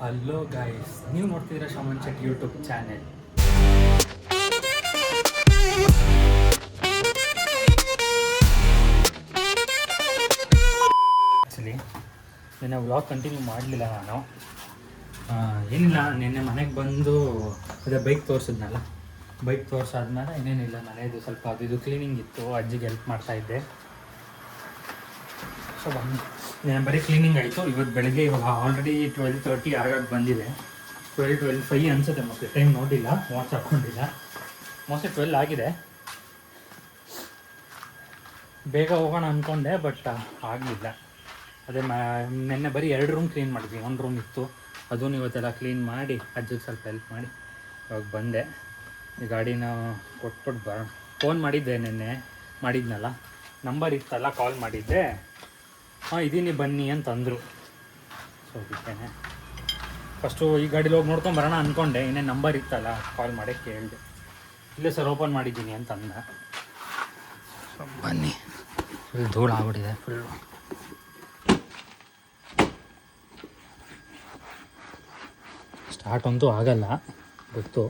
Hello guys, ನೀವು ನೋಡ್ತಿದ್ದೀರಾ shaman Shetty YouTube channel. Actually ನಿನ್ನೆ ವ್ಲಾಗ್ ಕಂಟಿನ್ಯೂ ಮಾಡಲಿಲ್ಲ ನಾನು. ಏನಿಲ್ಲ, ನಿನ್ನೆ ಮನೆಗೆ ಬಂದು ಅದೇ ಬೈಕ್ ತೋರಿಸಿದ್ನಲ್ಲ, ಬೈಕ್ ತೋರಿಸಾದ್ಮೇಲೆ ಏನೇನಿಲ್ಲ, ಮನೆಯದು ಸ್ವಲ್ಪ ಅದು ಇದು ಕ್ಲೀನಿಂಗ್ ಇತ್ತು, ಅಜ್ಜಿಗೆ ಹೆಲ್ಪ್ ಮಾಡ್ತಾಯಿದ್ದೆ. ಸೊ ನಾನು ಬರೀ ಕ್ಲೀನಿಂಗ್ ಆಯಿತು. ಇವತ್ತು ಬೆಳಗ್ಗೆ ಇವಾಗ ಆಲ್ರೆಡಿ 12:30 ಆಗಾಗ ಬಂದಿದೆ. 12:05 ಅನಿಸುತ್ತೆ, ಮೋಸ್ಟ್ಲಿ ಟೈಮ್ ನೋಡಿಲ್ಲ, ವಾಚ್ ಹಾಕ್ಕೊಂಡಿಲ್ಲ. ಮೋಸ್ಟ್ಲಿ 12 ಆಗಿದೆ. ಬೇಗ ಹೋಗೋಣ ಅಂದ್ಕೊಂಡೆ, ಬಟ್ ಆಗಲಿಲ್ಲ. ಅದೇ ನೆನ್ನೆ ಬರೀ 2 ರೂಮ್ ಕ್ಲೀನ್ ಮಾಡಿದ್ವಿ. 1 ರೂಮ್ ಇತ್ತು, ಅದೂ ಇವತ್ತೆಲ್ಲ ಕ್ಲೀನ್ ಮಾಡಿ ಅಜ್ಜಿಗೆ ಸ್ವಲ್ಪ ಹೆಲ್ಪ್ ಮಾಡಿ ಇವಾಗ ಬಂದೆ. ಈ ಗಾಡಿನ ಕೊಟ್ಬಿಟ್ಟು ಬರೋಣ. ಫೋನ್ ಮಾಡಿದ್ದೆ, ನೆನ್ನೆ ಮಾಡಿದ್ನಲ್ಲ, ನಂಬರ್ ಇತ್ತಲ್ಲ, ಕಾಲ್ ಮಾಡಿದ್ದೆ. ಇದೀನಿ ಬನ್ನಿ ಅಂತಂದರು. ಸೊ ಅದಕ್ಕೇನೆ ಫಸ್ಟು ಈ ಗಾಡೀಲಿ ಹೋಗಿ ನೋಡ್ಕೊಂಡು ಬರೋಣ ಅಂದ್ಕೊಂಡೆ. ಇನ್ನೇನು ನಂಬರ್ ಇತ್ತಲ್ಲ, ಕಾಲ್ ಮಾಡಿ ಕೇಳಿದೆ. ಇಲ್ಲೇ ಸರ್ ಓಪನ್ ಮಾಡಿದ್ದೀನಿ ಅಂತ ಅಂದ. ಸೊ ಬನ್ನಿ. ಫುಲ್ ಧೂಳು ಆಗ್ಬಿಟ್ಟಿದೆ ಫುಲ್ಲು. ಸ್ಟಾರ್ಟ್ ಅಂತೂ ಆಗಲ್ಲ ಗೊತ್ತು,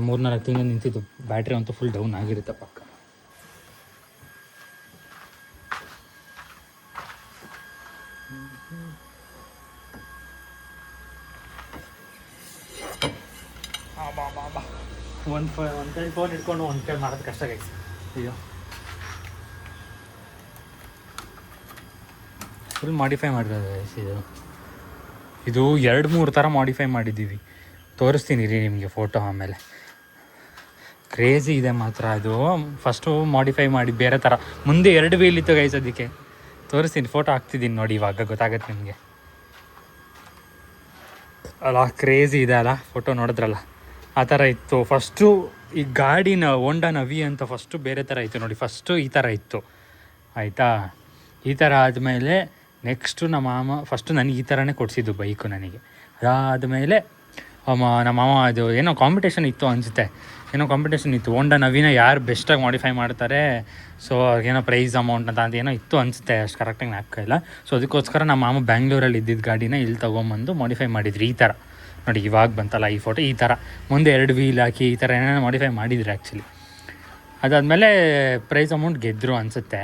3-4 ತಿಂಗಳು ನಿಂತಿದ್ದು. ಬ್ಯಾಟ್ರಿ ಅಂತೂ ಫುಲ್ ಡೌನ್ ಆಗಿರುತ್ತೆ ಪಕ್ಕ. ಒಂದು ಕೈ ಫೋನ್ ಇಟ್ಕೊಂಡು ಒಂದು ಕೈ ಮಾಡೋದು ಕಷ್ಟ ಆಗೈತೆ. ಅಯ್ಯೋ, ಫುಲ್ ಮಾಡಿಫೈ ಮಾಡಿರೋದು ಇದು 2-3 ಥರ ಮಾಡಿಫೈ ಮಾಡಿದ್ದೀವಿ. ತೋರಿಸ್ತೀನಿ ರೀ ನಿಮಗೆ ಫೋಟೋ ಆಮೇಲೆ. ಕ್ರೇಜಿ ಇದೆ ಮಾತ್ರ ಇದು. ಫಸ್ಟು ಮಾಡಿಫೈ ಮಾಡಿ ಬೇರೆ ಥರ, ಮುಂದೆ 2 ವೀಲ್ ಇತ್ತು ಗೈಸ್, ಅದಕ್ಕೆ ತೋರಿಸ್ತೀನಿ, ಫೋಟೋ ಹಾಕ್ತಿದ್ದೀನಿ ನೋಡಿ, ಇವಾಗ ಗೊತ್ತಾಗತ್ತೆ ನಿಮಗೆ. ಅಲ್ಲ ಕ್ರೇಜಿ ಇದೆ ಅಲ್ಲ, ಫೋಟೋ ನೋಡಿದ್ರಲ್ಲ, ಆ ಥರ ಇತ್ತು. ಫಸ್ಟು ಈ ಗಾಡಿನ ಹೋಂಡಾ ನವಿ ಅಂತ ಫಸ್ಟು ಬೇರೆ ಥರ ಇತ್ತು ನೋಡಿ. ಫಸ್ಟು ಈ ಥರ ಇತ್ತು ಆಯಿತಾ. ಈ ಥರ ಆದಮೇಲೆ ನೆಕ್ಸ್ಟು ನಮ್ಮ ಮಾಮ ಫಸ್ಟು ನನಗೆ ಈ ಥರನೇ ಕೊಡಿಸಿದ್ದು ಬೈಕು ನನಗೆ. ಅದಾದಮೇಲೆ ನಮ್ಮ ಮಾಮ ಅದು ಏನೋ ಕಾಂಪಿಟೇಷನ್ ಇತ್ತು ಅನಿಸುತ್ತೆ, ಏನೋ ಕಾಂಪಿಟೇಷನ್ ಇತ್ತು, ಹೋಂಡಾ ನವಿನ ಯಾರು ಬೆಸ್ಟಾಗಿ ಮಾಡಿಫೈ ಮಾಡ್ತಾರೆ, ಸೊ ಏನೋ ಪ್ರೈಸ್ ಅಮೌಂಟ್ ಅಂತ ಏನೋ ಇತ್ತು ಅನಿಸುತ್ತೆ, ಅಷ್ಟು ಕರೆಕ್ಟಾಗಿ ಜ್ಞಾಪಕ ಇಲ್ಲ. ಸೊ ಅದಕ್ಕೋಸ್ಕರ ನಮ್ಮ ಮಾಮ ಬ್ಯಾಂಗ್ಳೂರಲ್ಲಿ ಇದ್ದಿದ್ದ ಗಾಡಿನ ಇಲ್ಲಿ ತೊಗೊಂಬಂದು ಮಾಡಿಫೈ ಮಾಡಿದ್ರಿ. ಈ ಥರ ನೋಡಿ, ಇವಾಗ ಬಂತಲ್ಲ ಈ ಫೋಟೋ, ಈ ಥರ ಮುಂದೆ 2 ವೀಲ್ ಹಾಕಿ ಈ ಥರ ಏನೇನೋ ಮಾಡಿಫೈ ಮಾಡಿದ್ರು ಆ್ಯಕ್ಚುಲಿ. ಅದಾದಮೇಲೆ ಪ್ರೈಸ್ ಅಮೌಂಟ್ ಗೆದ್ದರು ಅನಿಸುತ್ತೆ,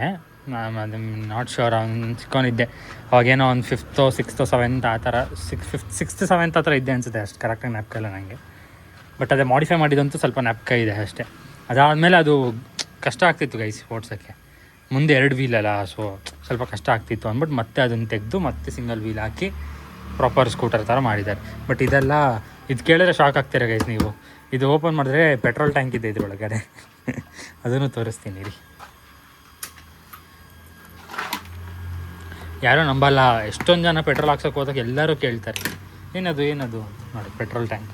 ಅದು ನಾಟ್ ಶ್ಯೂರ್. ಅವ್ನು ಚಿಕ್ಕವನಿದ್ದೆ ಅವಾಗೇನೋ ಒಂದು 5th, 6th, 7th ಆ ಥರ, 6th, 7th ಆ ಥರ ಇದ್ದೆ ಅನಿಸುತ್ತೆ, ಅಷ್ಟು ಕರೆಕ್ಟಾಗಿ ಜ್ಞಾಪಕ ಇಲ್ಲ ನನಗೆ. ಬಟ್ ಅದೇ ಮಾಡಿಫೈ ಮಾಡಿದಂತೂ ಸ್ವಲ್ಪ ಜ್ಞಾಪಕ ಇದೆ ಅಷ್ಟೇ. ಅದಾದಮೇಲೆ ಅದು ಕಷ್ಟ ಆಗ್ತಿತ್ತು ಗೈಸ್ ಓಡ್ಸೋಕ್ಕೆ, ಮುಂದೆ 2 ವೀಲ್ ಅಲ್ಲ, ಸೊ ಸ್ವಲ್ಪ ಕಷ್ಟ ಆಗ್ತಿತ್ತು ಅಂದ್ಬಿಟ್ಟು ಮತ್ತೆ ಅದನ್ನು ತೆಗೆದು ಮತ್ತೆ ಸಿಂಗಲ್ ವೀಲ್ ಹಾಕಿ ಪ್ರಾಪರ್ ಸ್ಕೂಟರ್ ಥರ ಮಾಡಿದ್ದಾರೆ. ಬಟ್ ಇದೆಲ್ಲ ಇದು ಕೇಳಿದ್ರೆ ಶಾಕ್ ಆಗ್ತೀರ ಗೈಸ್ ನೀವು. ಇದು ಓಪನ್ ಮಾಡಿದ್ರೆ ಪೆಟ್ರೋಲ್ ಟ್ಯಾಂಕ್ ಇದೆ ಇದ್ರೊಳಗಡೆ. ಅದನ್ನು ತೋರಿಸ್ತೀನಿ ರೀ. ಯಾರೂ ನಂಬಲ್ಲ, ಎಷ್ಟೊಂದು ಜನ ಪೆಟ್ರೋಲ್ ಹಾಕ್ಸೋಕೆ ಹೋದಾಗ ಎಲ್ಲರೂ ಕೇಳ್ತಾರೆ, ಏನದು ನೋಡಿ ಪೆಟ್ರೋಲ್ ಟ್ಯಾಂಕ್.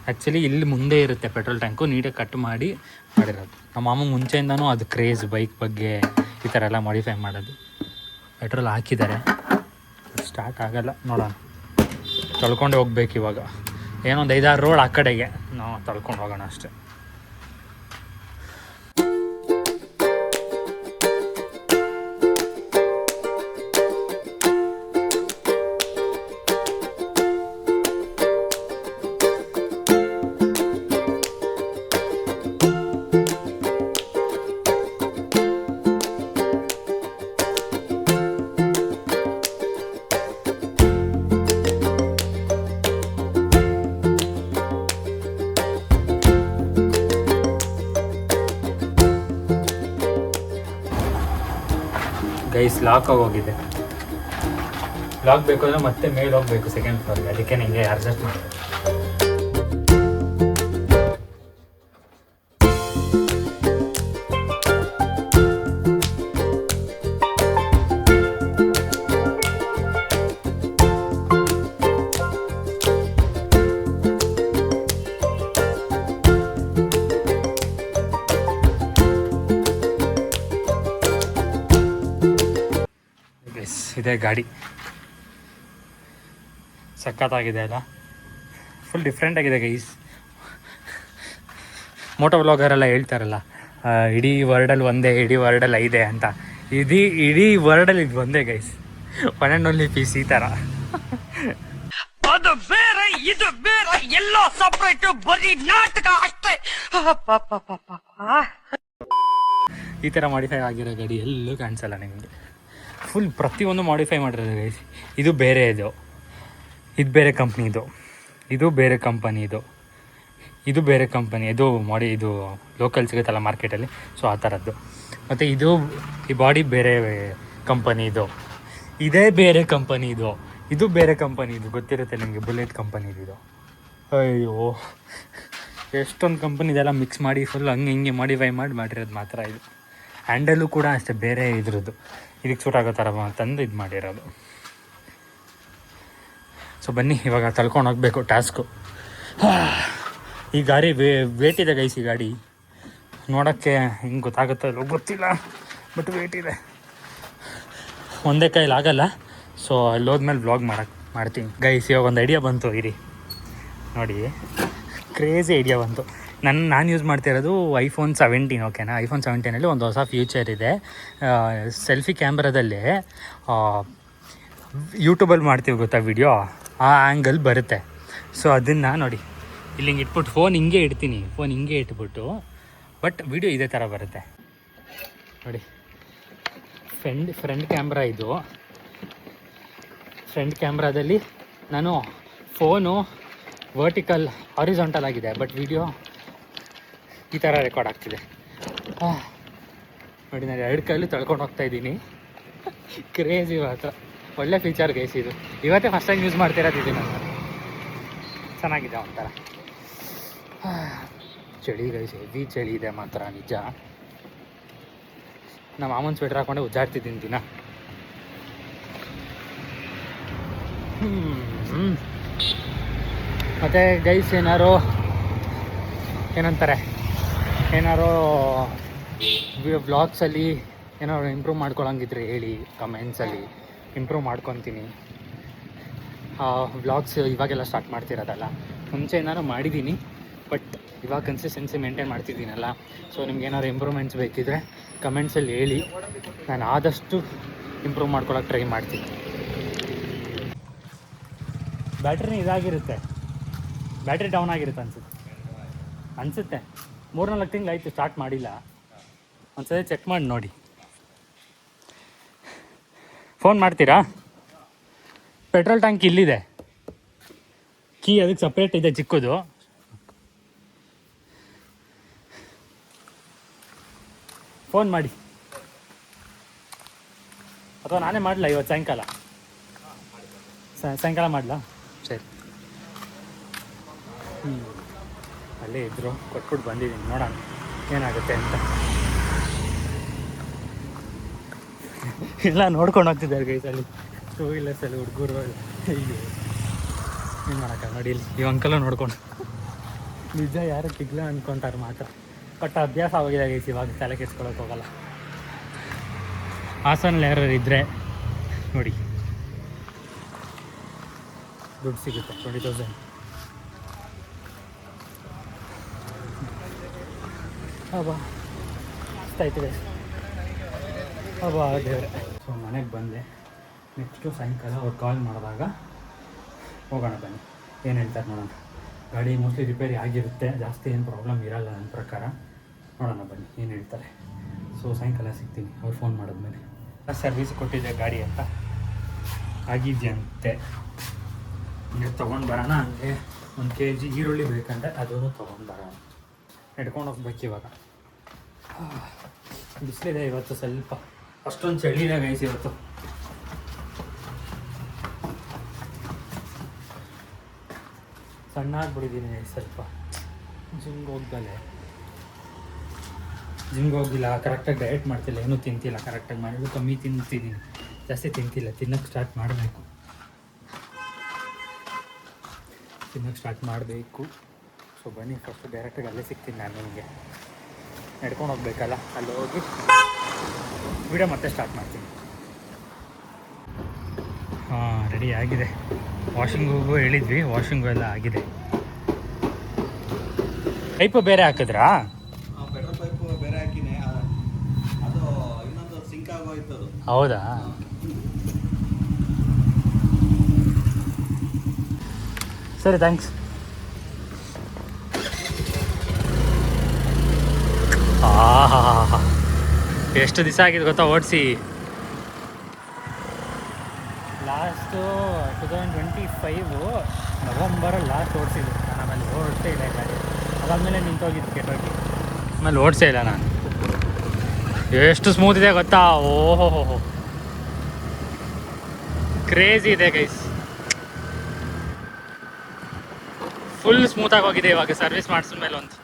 ಆ್ಯಕ್ಚುಲಿ ಇಲ್ಲಿ ಮುಂದೆ ಇರುತ್ತೆ ಪೆಟ್ರೋಲ್ ಟ್ಯಾಂಕು, ನೀಟಾಗಿ ಕಟ್ ಮಾಡಿ ಮಾಡಿರೋದು. ನಮ್ಮ ಮಾಮಂಗೆ ಮುಂಚೆಯಿಂದನೂ ಅದು ಕ್ರೇಜ್ ಬೈಕ್ ಬಗ್ಗೆ ಈ ಥರ ಎಲ್ಲ ಮಾಡಿಫೈ ಮಾಡೋದು. ಪೆಟ್ರೋಲ್ ಹಾಕಿದ್ದಾರೆ, ಸ್ಟಾರ್ಟ್ ಆಗಲ್ಲ, ನೋಡೋಣ. ತೊಳ್ಕೊಂಡೆ ಹೋಗ್ಬೇಕು ಇವಾಗ. ಏನೊಂದು 5-6 ರೋಡ್ ಆ ಕಡೆಗೆ ನಾವು ತೊಳ್ಕೊಂಡು ಹೋಗೋಣ ಅಷ್ಟೇ. ಗೈಸ್ ಲಾಕ್ ಆಗೋಗಿದೆ. ಲಾಕ್ ಬೇಕು ಅಂದರೆ ಮತ್ತೆ ಮೇಲೆ ಹೋಗಬೇಕು 2nd ಫ್ಲೋರ್ಗೆ, ಅದಕ್ಕೆ ನಿಮಗೆ ಅಡ್ಜಸ್ಟ್ ಮಾಡಿ. ಇದೆ ಗಾಡಿ, ಸಖತ್ತಾಗಿದೆ ಅಲ್ಲ, ಫುಲ್ ಡಿಫ್ರೆಂಟ್ ಆಗಿದೆ ಗೈಸ್. ಮೋಟೋ ವ್ಲಾಗರೆಲ್ಲ ಹೇಳ್ತಾರಲ್ಲ, ಇಡೀ ವರ್ಲ್ಡಲ್ಲಿ ಒಂದೇ, ಇಡೀ ವರ್ಲ್ಡಲ್ಲಿ 5 ಅಂತ. ಇಡೀ ವರ್ಲ್ಡಲ್ಲಿ ಇದು ಒಂದೇ ಗೈಸ್, 1 and only ಪೀಸ್ ಈ ಥರ. ಅದು ಬೇರೆ ಇದು ಬೇರೆ ಎಲ್ಲೋ ಸಪ್ರೇಟ್ ಬರೀ ನಾಟಕ ಅಷ್ಟೇ. ಈ ಥರ ಮಾಡಿಫೈ ಆಗಿರೋ ಗಾಡಿ ಎಲ್ಲೂ ಕಾಣಿಸಲ್ಲ ನಿಮಗೆ. ಫುಲ್ ಪ್ರತಿಯೊಂದು ಮಾಡಿಫೈ ಮಾಡಿರೋದು ಗೈಸ್. ಇದು ಬೇರೆ, ಇದು ಬೇರೆ ಕಂಪ್ನಿದು, ಇದು ಬೇರೆ ಕಂಪನಿದು, ಇದು ಬೇರೆ ಕಂಪನಿ, ಇದು ಇದು ಲೋಕಲ್ ಸಿಗುತ್ತಲ್ಲ ಮಾರ್ಕೆಟಲ್ಲಿ, ಸೊ ಆ ಥರದ್ದು. ಮತ್ತು ಈ ಬಾಡಿ ಬೇರೆ ಕಂಪನಿದು, ಇದೇ ಬೇರೆ ಕಂಪನಿದು, ಇದು ಬೇರೆ ಕಂಪನಿದು. ಗೊತ್ತಿರುತ್ತೆ ನಿಮಗೆ, ಬುಲೆಟ್ ಕಂಪನಿದು. ಅಯ್ಯೋ, ಎಷ್ಟೊಂದು ಕಂಪನಿ ಇದೆಲ್ಲ ಮಿಕ್ಸ್ ಮಾಡಿ ಫುಲ್ ಹಂಗೆ ಹಿಂಗೆ ಮಾಡಿಫೈ ಮಾಡಿರೋದು ಮಾತ್ರ ಇದು. ಹ್ಯಾಂಡಲು ಕೂಡ ಅಷ್ಟೇ ಬೇರೆ ಇದ್ರದ್ದು, ಇದಕ್ಕೆ ಸೂಟ್ ಆಗೋ ಥರ ತಂದು ಇದು ಮಾಡಿರೋದು. ಸೊ ಬನ್ನಿ ಇವಾಗ ತಳ್ಕೊಂಡು ಹೋಗಬೇಕು ಟಾಸ್ಕು. ಈ ಗಾಡಿ ವೇಟ್ ಇದೆ ಗೈಸ್. ಈ ಗಾಡಿ ನೋಡೋಕ್ಕೆ ಹಿಂಗೆ ಗೊತ್ತಾಗುತ್ತೋ ಇಲ್ಲೋ ಗೊತ್ತಿಲ್ಲ, ಬಟ್ ವೇಟ್ ಇದೆ, ಒಂದೇ ಕೈಲಿ ಆಗಲ್ಲ. ಸೊ ಅಲ್ಲಿ ಹೋದ್ಮೇಲೆ ವ್ಲಾಗ್ ಮಾಡ್ತೀನಿ ಗೈಸ್. ಇವಾಗ ಒಂದು ಐಡಿಯಾ ಬಂತು, ಇರಿ ನೋಡಿ, ಕ್ರೇಜಿ ಐಡಿಯಾ ಬಂತು. ನಾನು ಯೂಸ್ ಮಾಡ್ತಿರೋದು ಐಫೋನ್ 17, ಓಕೆನಾ. ಐಫೋನ್ 17ಅಲ್ಲಿ ಒಂದು ಹೊಸ ಫ್ಯೂಚರ್ ಇದೆ. ಸೆಲ್ಫಿ ಕ್ಯಾಮ್ರಾದಲ್ಲೇ ಯೂಟ್ಯೂಬಲ್ಲಿ ಮಾಡ್ತೀವಿ ಗೊತ್ತಾ ವಿಡಿಯೋ, ಆ ಆ್ಯಂಗಲ್ ಬರುತ್ತೆ. ಸೊ ಅದನ್ನು ನೋಡಿ, ಇಲ್ಲಿ ಹಿಂಗೆ ಇಟ್ಬಿಟ್ಟು ಫೋನ್ ಹಿಂಗೆ ಇಡ್ತೀನಿ, ಫೋನ್ ಹಿಂಗೆ ಇಟ್ಬಿಟ್ಟು, ಬಟ್ ವಿಡಿಯೋ ಇದೇ ಥರ ಬರುತ್ತೆ ನೋಡಿ. ಫ್ರಂಟ್ ಕ್ಯಾಮ್ರಾ ಇದು. ಫ್ರಂಟ್ ಕ್ಯಾಮ್ರಾದಲ್ಲಿ ನಾನು ಫೋನು ವರ್ಟಿಕಲ್ ಹಾರಿಜಾಂಟಲ್ ಆಗಿದೆ, ಬಟ್ ವಿಡಿಯೋ ಈ ಥರ ರೆಕಾರ್ಡ್ ಆಗ್ತಿದೆ ನೋಡಿ. ನಾನು 2 ಕೈಲೂ ತಳ್ಕೊಂಡು ಹೋಗ್ತಾಯಿದ್ದೀನಿ. ಕ್ರೇಜಿ ಮಾತ್ರ, ಒಳ್ಳೆ ಫೀಚರ್ ಗೈಸ್ ಇದು. ಇವತ್ತೇ ಫಸ್ಟ್ ಟೈಮ್ ಯೂಸ್ ಮಾಡ್ತಿರೋದು ಇದು ನಾನು. ಚೆನ್ನಾಗಿದೆ ಒಂಥರ. ಚಳಿ ಗೈಸ್, ಹೆವಿ ಚಳಿ ಇದೆ ಮಾತ್ರ ನಿಜ. ನಮ್ಮ ಮಾಮೂನ್ ಸ್ವೆಟ್ರ್ ಹಾಕೊಂಡೆ ಉಜ್ಜಾಡ್ತಿದ್ದೀನಿ ದಿನ. ಮತ್ತು ಗೈಸ್ ಏನಾರೋ ವ್ಲಾಗ್ಸಲ್ಲಿ ಏನಾದ್ರು ಇಂಪ್ರೂವ್ ಮಾಡ್ಕೊಳಂಗಿದ್ರೆ ಹೇಳಿ ಕಮೆಂಟ್ಸಲ್ಲಿ, ಇಂಪ್ರೂವ್ ಮಾಡ್ಕೊತೀನಿ. ವ್ಲಾಗ್ಸ್ ಇವಾಗೆಲ್ಲ ಸ್ಟಾರ್ಟ್ ಮಾಡ್ತಿರೋದಲ್ಲ, ಮುಂಚೆ ಏನಾದ್ರು ಮಾಡಿದ್ದೀನಿ, ಬಟ್ ಇವಾಗ ಕನ್ಸಿಸ್ಟೆನ್ಸಿ ಮೇಂಟೈನ್ ಮಾಡ್ತಿದ್ದೀನಲ್ಲ. ಸೊ ನಿಮ್ಗೆ ಏನಾದ್ರು ಇಂಪ್ರೂವ್ಮೆಂಟ್ಸ್ ಬೇಕಿದ್ರೆ ಕಮೆಂಟ್ಸಲ್ಲಿ ಹೇಳಿ, ನಾನು ಆದಷ್ಟು ಇಂಪ್ರೂವ್ ಮಾಡ್ಕೊಳಕ್ಕೆ ಟ್ರೈ ಮಾಡ್ತೀನಿ. ಬ್ಯಾಟ್ರಿನ ಇದಾಗಿರುತ್ತೆ, ಬ್ಯಾಟ್ರಿ ಡೌನ್ ಆಗಿರುತ್ತೆ ಅನಿಸುತ್ತೆ. 3-4 ತಿಂಗಳಾಯಿತು ಸ್ಟಾರ್ಟ್ ಮಾಡಿಲ್ಲ. ಒಂದ್ಸರಿ ಚೆಕ್ ಮಾಡಿ ನೋಡಿ. ಫೋನ್ ಮಾಡ್ತೀರಾ? ಪೆಟ್ರೋಲ್ ಟ್ಯಾಂಕ್ ಇಲ್ಲಿದೆ, ಕೀ ಅದಕ್ಕೆ ಸಪ್ರೇಟ್ ಇದೆ ಚಿಕ್ಕದು. ಫೋನ್ ಮಾಡಿ, ಅಥವಾ ನಾನೇ ಮಾಡಲ ಇವತ್ತು ಸಾಯಂಕಾಲ? ಸಾಯಂಕಾಲ ಮಾಡಲಾ? ಸರಿ. ಅಲ್ಲೇ ಇದ್ದರು, ಕೊಟ್ಬಿಟ್ಟು ಬಂದಿದ್ದೀನಿ, ನೋಡೋಣ ಏನಾಗುತ್ತೆ ಅಂತ. ಎಲ್ಲ ನೋಡ್ಕೊಂಡು ಹೋಗ್ತಿದ್ದಾರೆ ಗೈಸಲ್ಲಿ, 2 ವೀಲರ್ಸಲ್ಲಿ ಹುಡುಗರು. ಅಯ್ಯೋ, ಏನು ಮಾಡೋಕ್ಕ ನೋಡಿ, ಇಲ್ಲಿ ಈ ಅಂಕಲ ನೋಡ್ಕೊಂಡು ನಿಜ ಯಾರು ಕಿಗ್ಲ ಅಂದ್ಕೊಂತಾರೆ ಮಾತ್ರ. ಬಟ್ ಅಭ್ಯಾಸ ಆಗೋಗಿದೆ ಗೈಸ್, ಇವಾಗ ತಲೆ ಕೆಡ್ಸ್ಕೊಳಕ್ಕೆ ಹೋಗಲ್ಲ. ಹಾಸನಲ್ಲಿ ಯಾರು ಇದ್ದರೆ ನೋಡಿ, ದುಡ್ಡು ಸಿಗುತ್ತೆ 20,000. ಅಬ್ಬಾ ಅಷ್ಟಾಯ್ತು ಗೈಸ್, ಅಬ್ಬಾ ದೇವ್ರೆ. ಸೊ ಮನೆಗೆ ಬಂದೆ. ನೆಕ್ಸ್ಟು ಸಾಯಂಕಾಲ ಅವ್ರು ಕಾಲ್ ಮಾಡಿದಾಗ ಹೋಗೋಣ ಬನ್ನಿ, ಏನು ಹೇಳ್ತಾರೆ ನೋಡೋಣ. ಗಾಡಿ ಮೋಸ್ಟ್ಲಿ ರಿಪೇರಿ ಆಗಿರುತ್ತೆ, ಜಾಸ್ತಿ ಏನು ಪ್ರಾಬ್ಲಮ್ ಇರಲ್ಲ ನನ್ನ ಪ್ರಕಾರ. ನೋಡೋಣ ಬನ್ನಿ ಏನು ಹೇಳ್ತಾರೆ. ಸೊ ಸಾಯಂಕಾಲ ಸಿಗ್ತೀನಿ ಅವ್ರು ಫೋನ್ ಮಾಡಿದ್ಮೇಲೆ. ಸರ್ವಿಸ್ ಕೊಟ್ಟಿದ್ದೆ ಗಾಡಿ ಅಂತ, ಆಗಿದೆಯಂತೆ. ಈಗ ತೊಗೊಂಡು ಬರೋಣ. ಹಂಗೆ 1 kg ಈರುಳ್ಳಿ ಬೇಕಂದ್ರೆ ಅದನ್ನು ತೊಗೊಂಡು ಬರೋಣ. ಹಿಡ್ಕೊಂಡು ಹೋಗ್ಬೇಕು ಇವಾಗ. ಬಿಸಿಲಿದೆ ಇವತ್ತು ಸ್ವಲ್ಪ, ಅಷ್ಟೊಂದು ಚಳಿನೇ ಗೈಸ್ ಇವತ್ತು. ಸಣ್ಣ ಆಗಿಬಿಟ್ಟಿದ್ದೀನಿ ಸ್ವಲ್ಪ, ಜಿಮ್ಗೆ ಹೋಗಿಲ್ಲ, ಕರೆಕ್ಟಾಗಿ ಡಯಟ್ ಮಾಡ್ತಿಲ್ಲ, ಏನೂ ತಿಂತಿಲ್ಲ. ಕರೆಕ್ಟಾಗಿ ಮಾಡಿದ್ರು ಕಮ್ಮಿ ತಿಂತಿದ್ದೀನಿ, ಜಾಸ್ತಿ ತಿಂತಿಲ್ಲ. ತಿನ್ನೋಕ್ಕೆ ಸ್ಟಾರ್ಟ್ ಮಾಡಬೇಕು. ಸೊ ಬನ್ನಿ, ಫಸ್ಟ್ ಡೈರೆಕ್ಟಾಗಿ ಅಲ್ಲೇ ಸಿಗ್ತೀನಿ ನಾನು ನಿಮಗೆ. ನಡ್ಕೊಂಡು ಹೋಗ್ಬೇಕಲ್ಲ, ಅಲ್ಲಿ ಹೋಗಿ ವಿಡಿಯೋ ಮತ್ತೆ ಸ್ಟಾರ್ಟ್ ಮಾಡ್ತೀನಿ. ಹಾಂ, ರೆಡಿ ಆಗಿದೆ. ವಾಷಿಂಗಿಗೂ ಹೇಳಿದ್ವಿ, ವಾಷಿಂಗು ಎಲ್ಲ ಆಗಿದೆ. ಪೈಪು ಬೇರೆ ಹಾಕಿದ್ರಾ? ಪೆಟ್ರೋಲ್ ಪೈಪು ಬೇರೆ ಹಾಕಿನೇ, ಅದು ಇನ್ನೊಂದು ಸಿಂಕ್ ಆಗೋಯ್ತು. ಹೌದಾ? ಸರಿ ಥ್ಯಾಂಕ್ಸ್. ಎಷ್ಟು ದಿವಸ ಆಗಿದೆ ಗೊತ್ತಾ ಓಡಿಸಿ. ಲಾಸ್ಟು 2025 ನವಂಬರಲ್ಲಿ ಲಾಸ್ಟ್ ಓಡಿಸಿದ್ದು ನಾನು. ಆಮೇಲೆ ಓಡಿಸೇ ಇಲ್ಲ ಗಾಡಿ. ಅದಾದಮೇಲೆ ನಿಂತೋಗಿದ್ದು ಕೆಟ್ಟೋಗಿ. ಆಮೇಲೆ ಓಡಿಸೇ ಇಲ್ಲ ನಾನು. ಎಷ್ಟು ಸ್ಮೂತ್ ಇದೆ ಗೊತ್ತಾ. ಓಹೋ ಕ್ರೇಜಿ ಇದೆ ಗೈಸ್. ಫುಲ್ ಸ್ಮೂತಾಗಿ ಹೋಗಿದೆ ಇವಾಗ ಸರ್ವಿಸ್ ಮಾಡಿಸಿದ ಮೇಲೆ. ಒಂದು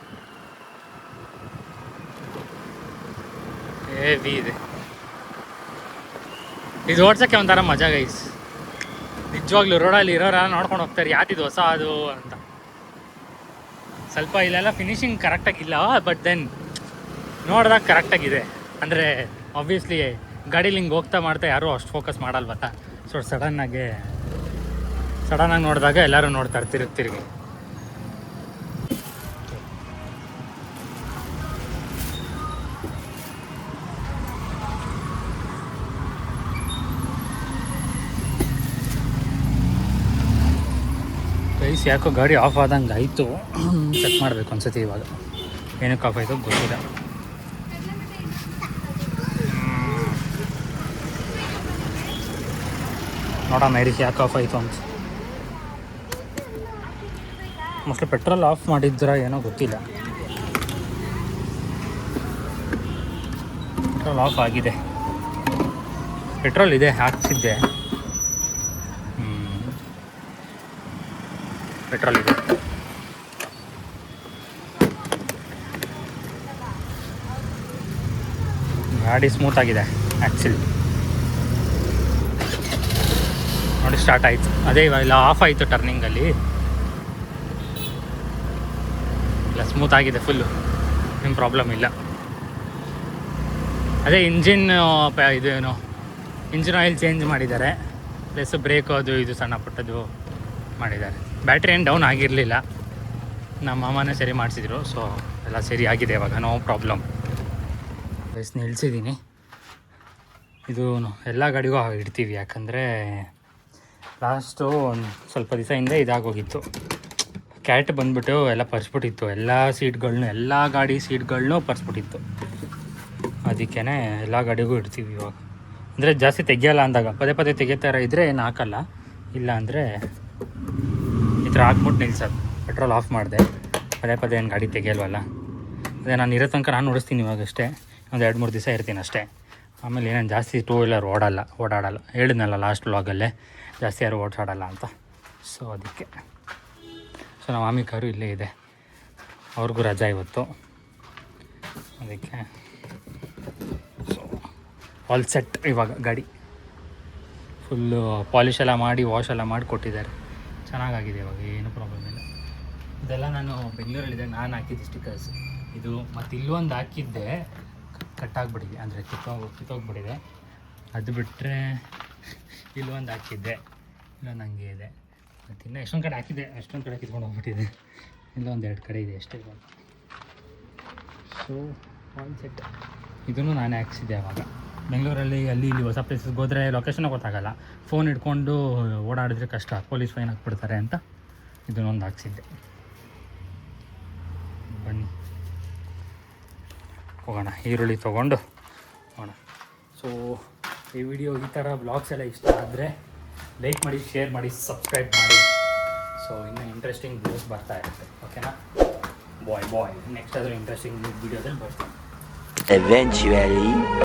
ಹೆವಿ ಇದೆ ಇದು ಓಡ್ಸೋಕ್ಕೆ ಒಂಥರ ಮಜಾ ಗೈಸ್. ನಿಜವಾಗ್ಲೂ ರೋಡಲ್ಲಿ ಇರೋರೆಲ್ಲ ನೋಡ್ಕೊಂಡು ಹೋಗ್ತಾರೆ ಯಾತಿದು ಹೊಸ ಅದು ಅಂತ. ಸ್ವಲ್ಪ ಇಲ್ಲೆಲ್ಲ ಫಿನಿಶಿಂಗ್ ಕರೆಕ್ಟಾಗಿಲ್ಲ, ಬಟ್ ದೆನ್ ನೋಡಿದಾಗ ಕರೆಕ್ಟಾಗಿದೆ. ಅಂದರೆ ಆಬ್ವಿಯಸ್ಲಿ ಗಾಡೀಲಿ ಹಿಂಗೆ ಹೋಗ್ತಾ ಮಾಡ್ತಾ ಯಾರೂ ಅಷ್ಟು ಫೋಕಸ್ ಮಾಡಲ್ವಲ್ಲ. ಸೊ ಸಡನ್ನಾಗಿ ನೋಡಿದಾಗ ಎಲ್ಲರೂ ನೋಡ್ತಾರೆ ತಿರುಗಿ. ಗೈಸ್ ಯಾಕೋ ಗಾಡಿ ಆಫ್ ಆದಂಗೆ ಆಯಿತು. ಚೆಕ್ ಮಾಡಬೇಕು ಅನ್ಸುತ್ತೆ ಇವಾಗ. ಏನಕ್ಕೆ ಆಫ್ ಆಯಿತು ಗೊತ್ತಿಲ್ಲ. ನೋಡೋಣ ಇರಿಸಿ ಯಾಕೆ ಆಫ್ ಆಯಿತು ಅಂತ. ಮೋಸ್ಟ್ಲಿ ಪೆಟ್ರೋಲ್ ಆಫ್ ಮಾಡಿದ್ರ ಏನೋ ಗೊತ್ತಿಲ್ಲ. ಪೆಟ್ರೋಲ್ ಆಫ್ ಆಗಿದೆ. ಪೆಟ್ರೋಲ್ ಇದೆ ಹಾಕ್ಸಿದ್ದೆ. ಪೆಟ್ರೋಲ್ ಇದೆ. ಗಾಡಿ ಸ್ಮೂತ್ ಆಗಿದೆ ಆ್ಯಕ್ಚುಲಿ. ನೋಡಿ ಸ್ಟಾರ್ಟ್ ಆಯಿತು. ಅದೇ ಇವಾಗ ಇಲ್ಲ ಆಫ್ ಆಯಿತು ಟರ್ನಿಂಗಲ್ಲಿ. ಇಲ್ಲ ಸ್ಮೂತ್ ಆಗಿದೆ ಫುಲ್ಲು, ಏನು ಪ್ರಾಬ್ಲಮ್ ಇಲ್ಲ. ಅದೇ ಇಂಜಿನ್ ಇದೇನು ಇಂಜಿನ್ ಆಯಿಲ್ ಚೇಂಜ್ ಮಾಡಿದ್ದಾರೆ. ಪ್ಲಸ್ ಬ್ರೇಕು ಅದು ಇದು ಸಣ್ಣ ಪುಟ್ಟದ್ದು ಮಾಡಿದ್ದಾರೆ. ಬ್ಯಾಟ್ರಿ ಏನು ಡೌನ್ ಆಗಿರಲಿಲ್ಲ, ನಮ್ಮ ಮಾಮನೇ ಸರಿ ಮಾಡಿಸಿದ್ರು. ಸೊ ಎಲ್ಲ ಸರಿ ಆಗಿದೆ ಇವಾಗ, ನೋ ಪ್ರಾಬ್ಲಮ್. ಬಸ್ ನಿಲ್ಸಿದ್ದೀನಿ. ಇದು ಎಲ್ಲ ಗಾಡಿಗೂ ಇಡ್ತೀವಿ, ಯಾಕಂದರೆ ಲಾಸ್ಟು ಒಂದು ಸ್ವಲ್ಪ ದಿವಸ ಹಿಂದೆ ಇದಾಗೋಗಿತ್ತು. ಕ್ಯಾಟ್ ಬಂದುಬಿಟ್ಟು ಎಲ್ಲ ಪರ್ಸ್ಬಿಟ್ಟಿತ್ತು. ಎಲ್ಲ ಗಾಡಿ ಸೀಟ್ಗಳನ್ನೂ ಪರ್ಸ್ಬಿಟ್ಟಿತ್ತು. ಅದಕ್ಕೇ ಎಲ್ಲ ಗಾಡಿಗೂ ಇಡ್ತೀವಿ ಇವಾಗ. ಅಂದರೆ ಜಾಸ್ತಿ ತೆಗಿಯೋಲ್ಲ ಅಂದಾಗ ಪದೇ ತೆಗಿತಾರ ಇದ್ದರೆ ಏನು ಹಾಕಲ್ಲ. ಇಲ್ಲ ಅಂದರೆ ಈ ಥರ ಹಾಕ್ಬಿಟ್ಟು ನಿಲ್ಸೋದು. ಪೆಟ್ರೋಲ್ ಆಫ್ ಮಾಡಿದೆ. ಪದೇ ಏನು ಗಾಡಿ ತೆಗಿಯಲ್ವಲ್ಲ. ಅದೇ ನಾನು ಇರೋ ತನಕ ನಾನು ಓಡಿಸ್ತೀನಿ ಇವಾಗಷ್ಟೇ. ಒಂದು 2-3 ದಿವಸ ಇರ್ತೀನಿ ಅಷ್ಟೇ. ಆಮೇಲೆ ಏನೇನು ಜಾಸ್ತಿ 2 ವೀಲರ್ ಓಡಾಡಲ್ಲ. ಹೇಳಿದ್ನಲ್ಲ ಲಾಸ್ಟ್ ವ್ಲಾಗಲ್ಲೇ ಜಾಸ್ತಿ ಯಾರು ಓಡಾಡಲ್ಲ ಅಂತ. ಸೊ ಅದಕ್ಕೆ ನಮ್ಮ ಮಾಮಿ ಕಾರು ಇಲ್ಲೇ ಇದೆ. ಅವ್ರಿಗೂ ರಜಾ ಇವತ್ತು. ಅದಕ್ಕೆ ಸೊ ಆಲ್ ಸೆಟ್ ಇವಾಗ. ಗಾಡಿ ಫುಲ್ಲು ಪಾಲಿಶ್ ಎಲ್ಲ ಮಾಡಿ ವಾಶ್ ಎಲ್ಲ ಮಾಡಿ ಕೊಟ್ಟಿದ್ದಾರೆ. ಚೆನ್ನಾಗಾಗಿದೆ ಇವಾಗ, ಏನೂ ಪ್ರಾಬ್ಲಮ್ ಇಲ್ಲ. ಇದೆಲ್ಲ ನಾನು ಬೆಂಗಳೂರಲ್ಲಿದ್ದಾಗ ನಾನು ಹಾಕಿದ್ದೆ ಸ್ಟಿಕ್ಕರ್ಸ್. ಇದು ಮತ್ತು ಇಲ್ಲೊಂದು ಹಾಕಿದ್ದೆ, ಕಟ್ಟಾಗ್ಬಿಟ್ಟಿದೆ. ಅಂದರೆ ಕಿತ್ತೋಗ್ಬಿಟ್ಟಿದೆ. ಅದು ಬಿಟ್ಟರೆ ಇಲ್ಲೊಂದು ಹಾಕಿದ್ದೆ, ಇಲ್ಲೊಂದು ಹಂಗೆ ಇದೆ. ಮತ್ತು ಇನ್ನೂ ಎಷ್ಟೊಂದು ಕಡೆ ಹಾಕಿದ್ದೆ, ಅಷ್ಟೊಂದು ಕಡೆ ಕಿತ್ಕೊಂಡು ಹೋಗ್ಬಿಟ್ಟಿದೆ. ಇಲ್ಲೊಂದು 2 ಕಡೆ ಇದೆ ಅಷ್ಟೇ ಇವಾಗ. So all set. ಇದನ್ನು ನಾನೇ ಹಾಕ್ಸಿದ್ದೆ ಅವಾಗ ಬೆಂಗಳೂರಲ್ಲಿ. ಅಲ್ಲಿ ಇಲ್ಲಿ ಹೊಸ ಪ್ಲೇಸಸ್ಗೆ ಹೋದರೆ ಲೊಕೇಶನ್ ಗೊತ್ತಾಗಲ್ಲ. ಫೋನ್ ಇಟ್ಕೊಂಡು ಓಡಾಡಿದ್ರೆ ಕಷ್ಟ, ಪೊಲೀಸ್ ಫೈನ್ ಹಾಕ್ಬಿಡ್ತಾರೆ ಅಂತ ಇದನ್ನೊಂದು ಹಾಕ್ಸಿದ್ದೆ. ಬನ್ನಿ ಹೋಗೋಣ, ಈರುಳ್ಳಿ ತೊಗೊಂಡು ಹೋಗೋಣ. ಸೊ ಈ ವಿಡಿಯೋ ಈ ಥರ ಬ್ಲಾಗ್ಸ್ ಎಲ್ಲ ಇಷ್ಟ ಆದರೆ ಲೈಕ್ ಮಾಡಿ, ಶೇರ್ ಮಾಡಿ, ಸಬ್ಸ್ಕ್ರೈಬ್ ಮಾಡಿ. ಸೊ ಇನ್ನೂ ಇಂಟ್ರೆಸ್ಟಿಂಗ್ ವಿಡಿಯೋಸ್ ಬರ್ತಾ ಇರುತ್ತೆ. ಓಕೆನಾ ಬಾಯ್. ನೆಕ್ಸ್ಟ್ ಆದರೂ ಇಂಟ್ರೆಸ್ಟಿಂಗ್ ವಿಡಿಯೋದಲ್ಲಿ ಬರ್ತೀನಿ. Eventually